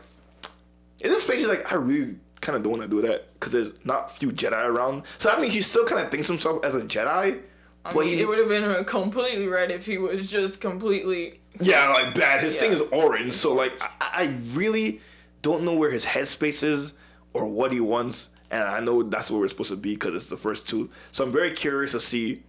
in his face, he's like, I really kind of don't want to do that because there's not few Jedi around. So that means he still kind of thinks himself as a Jedi. I mean, it would have been completely red if he was just completely... Yeah, like bad. His thing is orange, so like I really don't know where his headspace is or what he wants, and I know that's where we're supposed to be because it's the first two. So I'm very curious to see,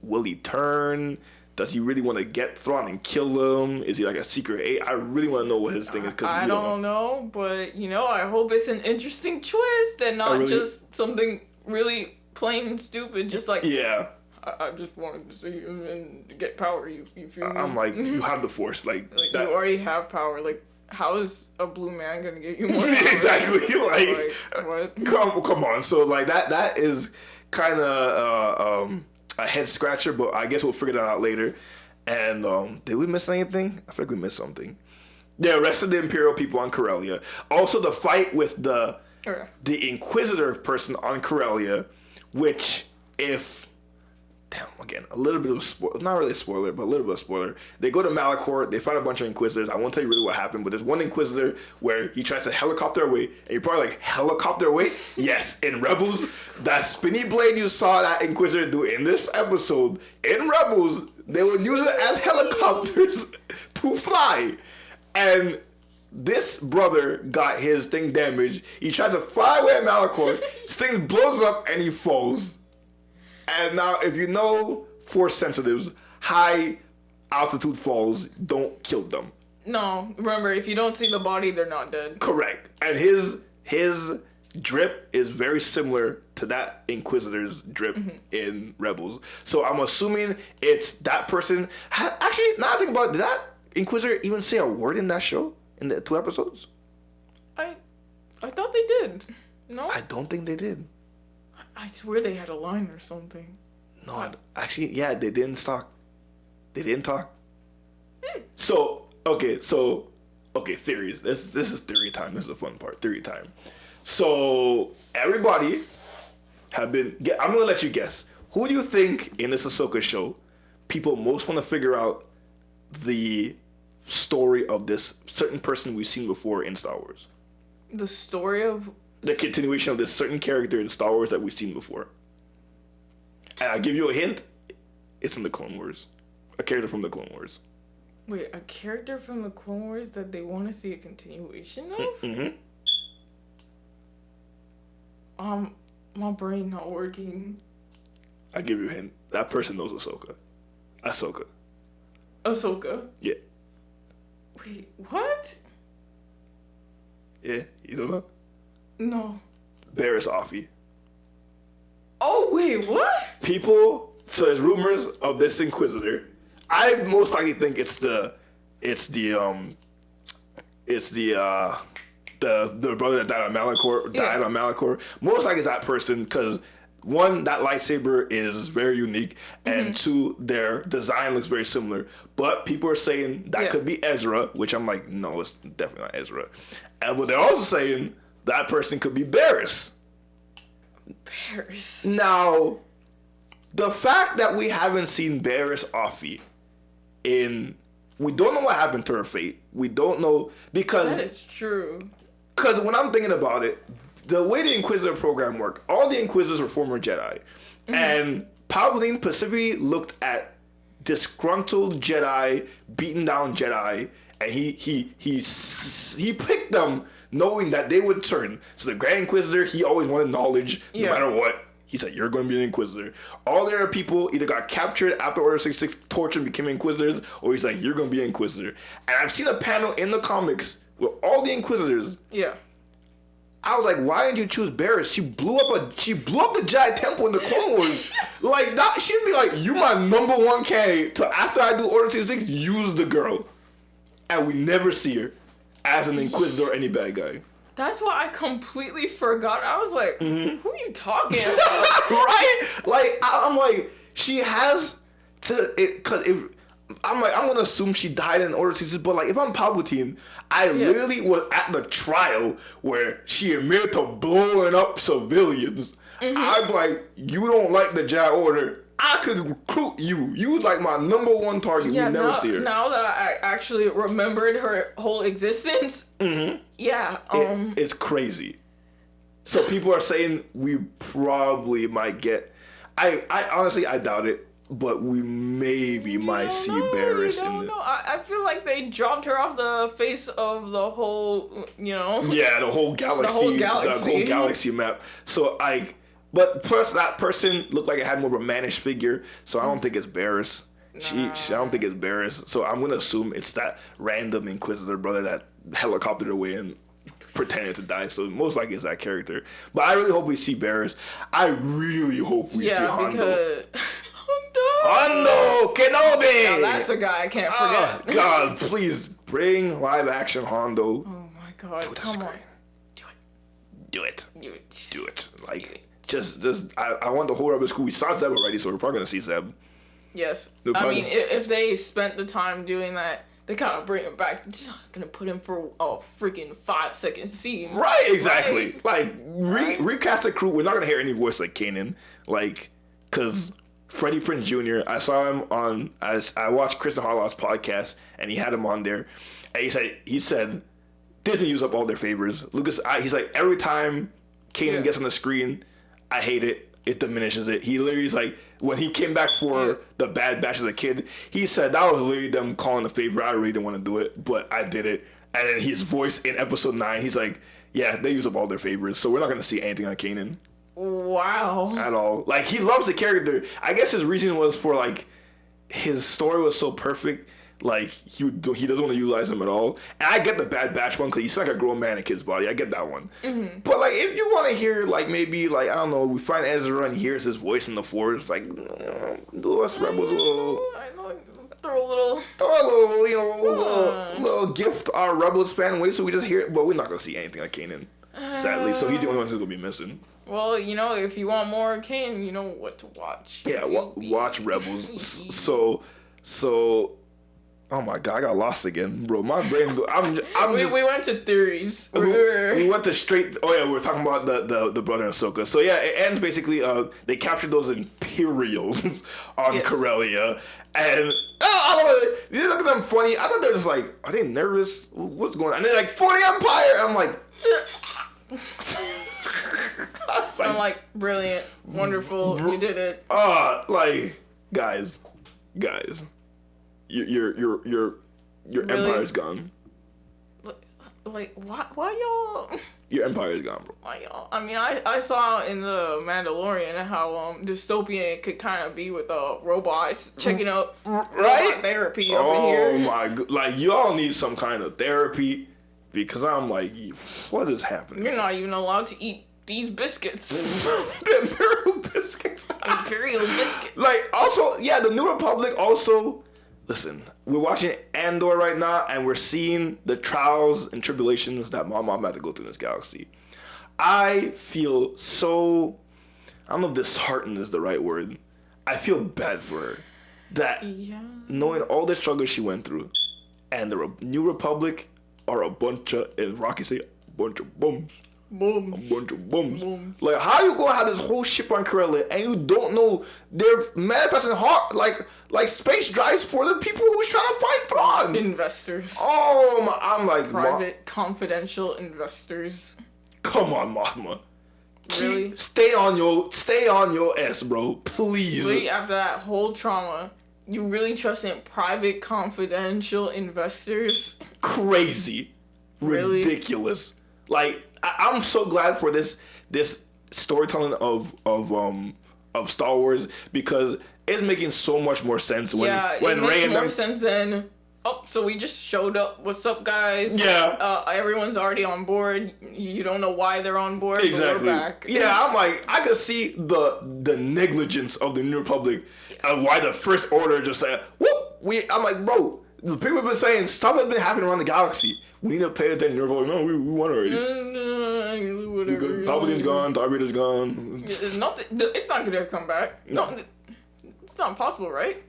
will he turn? Does he really want to get Thrawn and kill him? Is he like a secret agent? I really want to know what his thing is. I don't know, but I hope it's an interesting twist and not just something really plain and stupid. Just like I just wanted to see you and get power. You feel me? I'm like, you have the Force, like that. You already have power. Like, how is a blue man gonna get you more power? Exactly. Like what? Come on. So like that is kind of a head scratcher, but I guess we'll figure that out later. And did we miss anything? I feel like we missed something. Yeah, rest of the Imperial people on Corellia. Also, the fight with the Inquisitor person on Corellia, which again, a little bit of spoiler, not really a spoiler, but a little bit of spoiler. They go to Malachor, they fight a bunch of Inquisitors. I won't tell you really what happened, but there's one Inquisitor where he tries to helicopter away, and you're probably like, helicopter away? Yes, in Rebels, that spinny blade you saw that Inquisitor do in this episode, in Rebels, they would use it as helicopters to fly. And this brother got his thing damaged. He tries to fly away at Malachor, his thing blows up, and he falls. And now, if you know Force sensitives, high altitude falls don't kill them. No, remember, if you don't see the body, they're not dead. Correct. And his drip is very similar to that Inquisitor's drip in Rebels. So I'm assuming it's that person. Actually, now I think about it, did that Inquisitor even say a word in that show? In the 2 episodes? I thought they did. No? I don't think they did. I swear they had a line or something. No, actually, yeah, they didn't talk. They didn't talk. So, theories. This is theory time. This is the fun part. Theory time. So, everybody have been... I'm going to let you guess. Who do you think in this Ahsoka show people most want to figure out the story of this certain person we've seen before in Star Wars? The story of... The continuation of this certain character in Star Wars that we've seen before. And I'll give you a hint. It's from the Clone Wars. A character from the Clone Wars. Wait, a character from the Clone Wars that they want to see a continuation of? Mm-hmm. My brain not working. I'll give you a hint. That person knows Ahsoka. Ahsoka? Yeah. Wait, what? Yeah, you don't know? No. Barriss Offee. Oh, wait, what? So there's rumors of this Inquisitor. I most likely think it's the brother that died on Malachor. Most likely it's that person because one, that lightsaber is very unique, and two, their design looks very similar. But people are saying that could be Ezra, which I'm like, no, it's definitely not Ezra. And but they're also saying that person could be Barriss. Barriss. Now, the fact that we haven't seen Barriss Offee we don't know what happened to her fate. We don't know because That is true. Because when I'm thinking about it, the way the Inquisitor program worked, all the Inquisitors were former Jedi. And Palpatine specifically looked at disgruntled Jedi, beaten down Jedi, and he picked them knowing that they would turn. So the Grand Inquisitor, he always wanted knowledge no matter what. He said, you're going to be an Inquisitor. All the other people either got captured after Order 66, tortured, and became Inquisitors, or he's like, you're going to be an Inquisitor. And I've seen a panel in the comics with all the Inquisitors. Yeah. I was like, why didn't you choose Barriss? She blew up the Jedi Temple in the Clone Wars. Like, that, she'd be like, you my number one candidate to after I do Order 66, use the girl. And we never see her as an Inquisitor or any bad guy. That's why I completely forgot. I was like, who are you talking about? Right? Like, I'm like, she has to, because if, I'm like, I'm going to assume she died in Order 66, but like, if I'm Palpatine, I literally was at the trial where she admitted to blowing up civilians. I'd be like, you don't like the Jedi Order, I could recruit you. You was like my number one target. We never see her. Now that I actually remembered her whole existence, it's crazy. So people are saying we probably might get. I honestly I doubt it, but we maybe might see Barriss in it. I feel like they dropped her off the face of the whole, Yeah, the whole galaxy. The whole galaxy map. So but plus that person looked like it had more of a mannish figure, so I don't think it's Barriss. I don't think it's Barriss. So I'm gonna assume it's that random Inquisitor brother that helicoptered away and pretended to die. So most likely it's that character. But I really hope we see Barriss. I really hope we see Hondo. Hondo Kenobi. Now that's a guy I can't forget. Oh, God, please bring live action Hondo. Oh my God! Come on, do it. Like. Just I want the whole Rebel school. We saw Zeb already, so we're probably gonna see Zeb. Yes. I mean, if they spent the time doing that, they kind of bring him back. They're not gonna put him for a freaking 5-second scene. Right, exactly. Like recast the crew. We're not gonna hear any voice like Kanan, like, cause Freddie Prinze Jr. I saw him on. I watched Kristen Harlow's podcast, and he had him on there, and he said Disney used up all their favors. Lucas, he's like every time Kanan gets on the screen, I hate it. It diminishes it. He literally is like, when he came back for the Bad Batch as a kid, he said that was literally them calling a favor. I really didn't want to do it, but I did it. And then his voice in episode 9, he's like, yeah, they use up all their favors, so we're not going to see anything on Kanan. Wow. At all. Like, he loves the character. I guess his reason was for, like, his story was so perfect. Like, he doesn't want to utilize him at all. And I get the Bad Batch one, because he's like a grown man in a kid's body. I get that one. Mm-hmm. But, like, if you want to hear, like, maybe, like, I don't know, we find Ezra and he hears his voice in the Force, like, do us Rebels a little... I know, throw a little, little gift our Rebels fan way, so we just hear it. But we're not going to see anything like Kanan, sadly. So he's the only one who's going to be missing. Well, if you want more Kanan, you know what to watch. Yeah, watch Rebels. So... Oh my God, I got lost again, bro. My brain. We went to theories. We went to straight. Oh yeah, we were talking about the brother and Ahsoka. So yeah, it ends basically. They captured those Imperials on Corellia, and I don't know. You look at them funny. I thought they're just like, are they nervous? What's going on? And they're like, for the Empire. I'm like, I'm like, brilliant, wonderful, you did it. Like, guys, your Really? empire's gone. Like, why y'all? Your empire's gone, bro. Why y'all? I mean, I saw in the Mandalorian how dystopian it could kind of be with robots checking out robot therapy up in here. Oh my god! Like, y'all need some kind of therapy, because I'm like, what is happening? You're not even allowed to eat these biscuits. The Imperial biscuits. Imperial biscuits. Like, also, yeah, the New Republic also. Listen, we're watching Andor right now, and we're seeing the trials and tribulations that my mom had to go through in this galaxy. I feel so, I don't know if disheartened is the right word. I feel bad for her. That knowing all the struggles she went through, and the New Republic are a bunch of, in Rocky say, a bunch of bums. A bunch of bums. Like, how you gonna have this whole ship on Corellia and you don't know they're manifesting hard like space drives for the people who's trying to find Thrawn? Investors. Oh my, I'm like, Private, confidential investors. Come on, Mothma. Really? Stay on your S, bro. Please. Really, after that whole trauma, you really trust in private, confidential investors? Crazy. Really? Ridiculous. Like, I'm so glad for this storytelling of Star Wars, because it's making so much more sense when it makes Rey and more them, sense than, oh, so we just showed up. What's up, guys? Yeah. Everyone's already on board. You don't know why they're on board. Exactly. But we're back. Yeah, I'm like, I could see the negligence of the New Republic, and why the First Order just said, whoop. I'm like, bro, the people have been saying stuff has been happening around the galaxy. We need to pay attention. You're like, no, we won already. Whatever. Palpatine's gone. Darth Vader's gone. It's not gonna come back. No, it's not possible, right?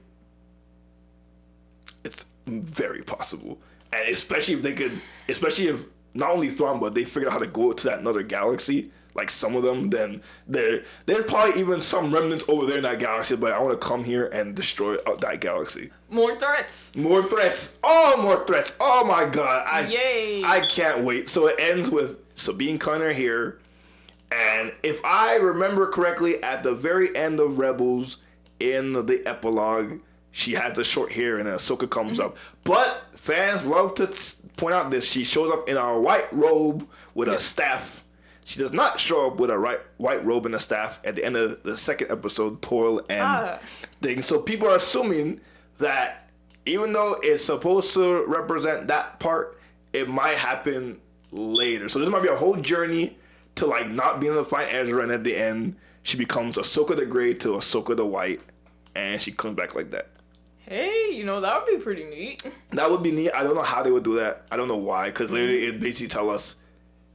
It's very possible, and especially if not only Thrawn, but they figured out how to go to that another galaxy, like some of them, then there's probably even some remnants over there in that galaxy, but I want to come here and destroy that galaxy. More threats. More threats. Oh, more threats. Oh my god. Yay. I can't wait. So it ends with Sabine Connor here, and if I remember correctly, at the very end of Rebels, in the epilogue, she has the short hair and then Ahsoka comes up. But fans love to point out this. She shows up in a white robe with a staff. She does not show up with a white robe and a staff at the end of the second episode, Toil and thing. So people are assuming that even though it's supposed to represent that part, it might happen later. So this might be a whole journey to like not being able to find Ezra, and at the end she becomes Ahsoka the Grey to Ahsoka the White, and she comes back like that. Hey, that would be pretty neat. That would be neat. I don't know how they would do that. I don't know why, because literally it basically tell us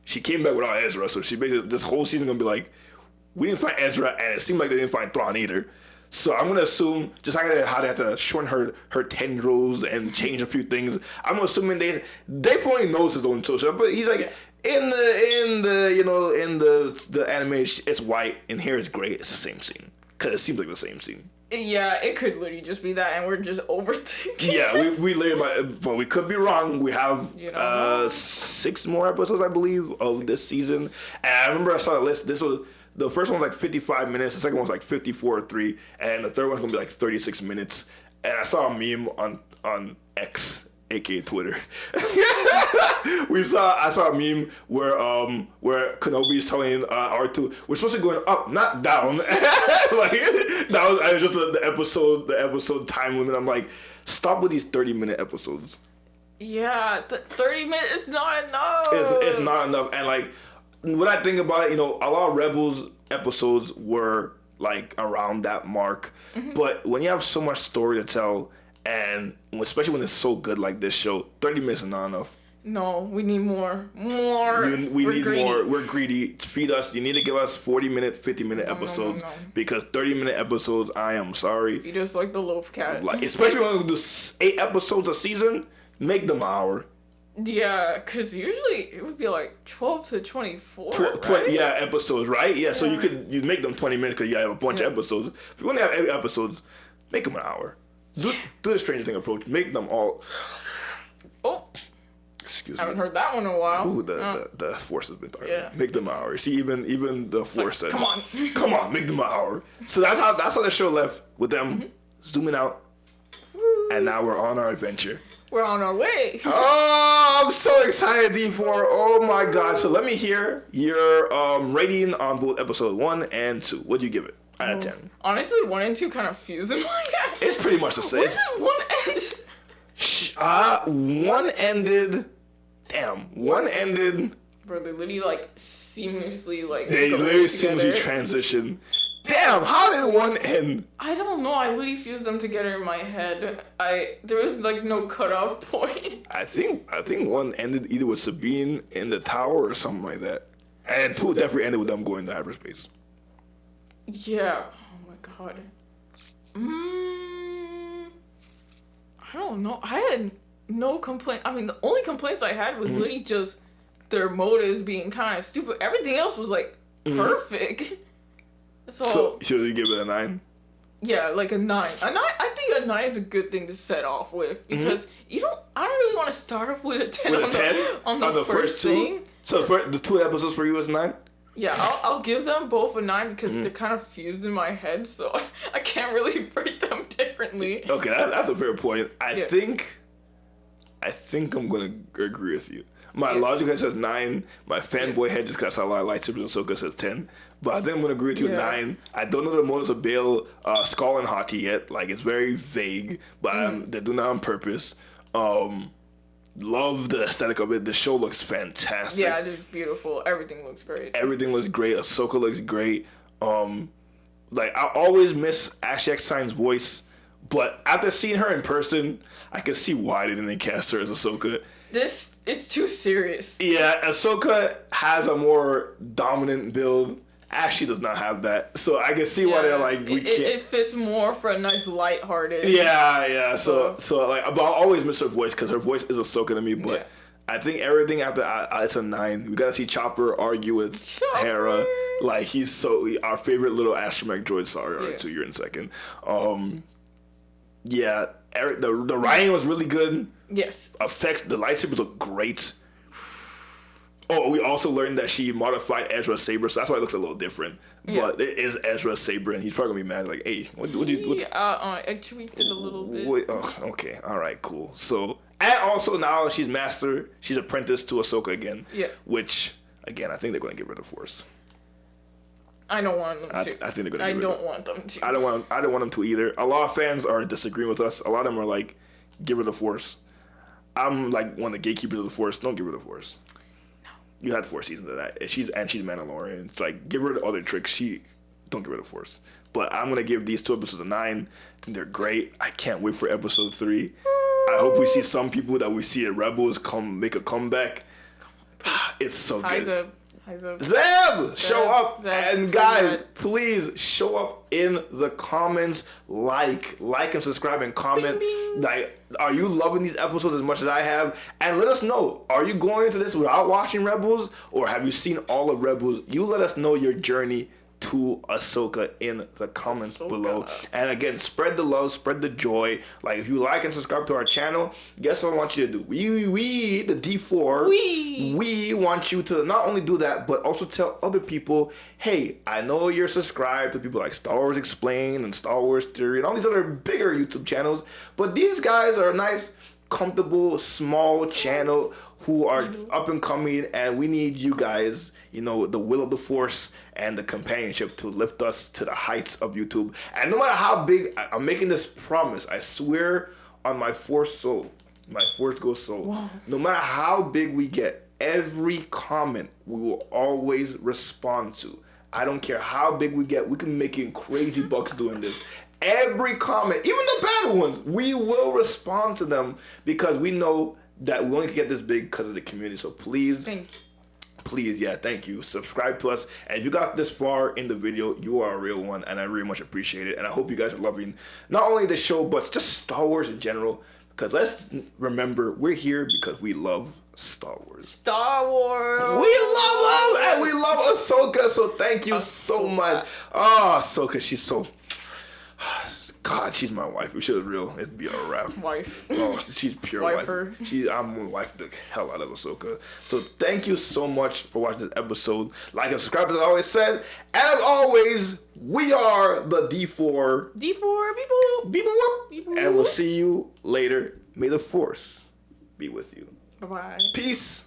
she came back without Ezra, so she basically this whole season gonna be like, we didn't find Ezra, and it seemed like they didn't find Thrawn either. So I'm gonna assume just how they had to shorten her tendrils and change a few things. I'm assuming Dave Filoni knows his own social, but he's like in the anime it's white and here it's gray. It's the same scene because it seems like the same scene. Yeah, it could literally just be that, and we're just overthinking. Yeah, we literally, but we could be wrong. We have 6 more episodes, I believe, of this season. And I remember I saw the list. This was the first one was like 55 minutes. The second one was like 54 and the third one's gonna be like 36 minutes. And I saw a meme on X, aka Twitter. I saw a meme where Kenobi is telling R2, we're supposed to be going up, not down. Like that was just the episode time limit. I'm like, stop with these 30-minute episodes. Yeah, 30 minutes is not enough. It's not enough. And like when I think about it, a lot of Rebels episodes were like around that mark. Mm-hmm. But when you have so much story to tell, and especially when it's so good like this show, 30 minutes is not enough. No, we need more. We need greedy. more. We're greedy. Feed us. You need to give us 40-minute, 50-minute episodes. No. Because 30-minute episodes, I am sorry. Feed us like the loaf cat. Like, especially when we do 8 episodes a season, make them an hour. Yeah, because usually it would be like 12 to 24, right? Yeah, episodes, right? Yeah, so you make them 20 minutes because you have a bunch of episodes. If you only have 8 episodes, make them an hour. Do the Stranger Things approach. Make them all... Oh. Excuse I haven't me. heard that one in a while. Ooh, the Force has been talking. Yeah. Make them an hour. See, even the Force said, come on. come on, make them an hour. So that's how the show left with them zooming out, and now we're on our adventure. We're on our way. Oh, I'm so excited, D4. Oh my God. So let me hear your rating on both episode 1 and 2. What do you give it out of 10? Honestly, 1 and 2 kind of fuse in my head. It's pretty much the same. When did 1 end? One ended. Damn. One ended. Bro, they literally like seamlessly like. They go literally together. seamlessly transition. Damn, how did one end? I don't know. I literally fused them together in my head. There was like no cutoff point. I think one ended either with Sabine in the tower or something like that. And 2 definitely ended with them going to hyperspace. Yeah. Oh my god. I don't know. I had no complaint. I mean, the only complaints I had was literally just their motives being kind of stupid. Everything else was like perfect. So should we give it a 9? Yeah, like a 9. I think a 9 is a good thing to set off with because I don't really want to start off with a 10 With a 10 on the first 2? thing. So the 2 episodes for you is 9? Yeah, I'll give them both a 9 because they're kind of fused in my head, so I can't really rate them differently. Okay, that's a fair point. I think I'm gonna agree with you. My logic head says 9. My fanboy head just got a lot of lightsabers and Ahsoka says 10. But I think I'm gonna agree with you 9. I don't know the motives of Bail, Skull, and Hati yet. Like it's very vague, but they're doing that on purpose. Love the aesthetic of it. The show looks fantastic. Yeah, it is beautiful. Everything looks great. Everything looks great. Ahsoka looks great. Like I always miss Ashley Eckstein's voice, but after seeing her in person, I can see why they didn't cast her as Ahsoka. It's too serious. Yeah, Ahsoka has a more dominant build. Ashley does not have that, so I can see why they're like we can't. It fits more for a nice lighthearted. Yeah. So like, but I'll always miss her voice because her voice is Ahsoka to me. But I think everything after it's a 9. We gotta see Chopper argue with Hera. Like he's our favorite little astromech droid. Sorry, R2, you're in second. Yeah, Eric. The writing was really good. Yes. The lightsabers look great. Oh, we also learned that she modified Ezra's saber, so that's why it looks a little different. But it is Ezra's saber, and he's probably gonna be mad. Like, hey, what you? I tweaked it a little bit. Wait, okay, all right, cool. So, and also now she's apprentice to Ahsoka again. Yeah. Which, again, I think they're gonna get rid of the Force. I don't want them to. I think they're gonna. I don't want them to. I don't want them to either. A lot of fans are disagreeing with us. A lot of them are like, "Give her the Force." I'm like one of the gatekeepers of the Force. Don't give her the Force. No. You had 4 seasons of that. She's Mandalorian. It's like give her the other tricks. Don't give her the Force. But I'm gonna give these 2 episodes a 9. I think they're great. I can't wait for episode 3. I hope we see some people that we see at Rebels make a comeback. It's so good. Hi, Zeb. Zeb, show up, Zeb, and guys, please show up in the comments. Like and subscribe and comment. Bing, bing. Like, are you loving these episodes as much as I have? And let us know. Are you going into this without watching Rebels, or have you seen all of Rebels? You let us know your journey to Ahsoka in the comments below. And again, spread the love, spread the joy. Like, if you like and subscribe to our channel, guess what I want you to do? We the D4, we want you to not only do that, but also tell other people, hey, I know you're subscribed to people like Star Wars Explained and Star Wars Theory and all these other bigger YouTube channels, but these guys are a nice, comfortable, small channel who are up and coming, and we need you guys, the will of the Force and the companionship to lift us to the heights of YouTube. And no matter how big, I'm making this promise, I swear on my Force soul, my Force Ghost soul, whoa, no matter how big we get, every comment we will always respond to. I don't care how big we get, we can be making crazy bucks doing this. Every comment, even the bad ones, we will respond to them because we know that we only get this big because of the community. So please, thank you. Subscribe to us. And if you got this far in the video, you are a real one, and I really much appreciate it. And I hope you guys are loving not only the show, but just Star Wars in general. Because let's remember, we're here because we love Star Wars. Star Wars. We love them, and we love Ahsoka. So thank you so much. Oh, Ahsoka, she's so God, she's my wife. If she was real, it'd be a wrap. Wife. Oh, she's pure Wifer. wife. I'm gonna wife the hell out of Ahsoka. So thank you so much for watching this episode. Like and subscribe, as I always said. As always, we are the D4. D4, people. People. And we'll see you later. May the Force be with you. Bye-bye. Peace.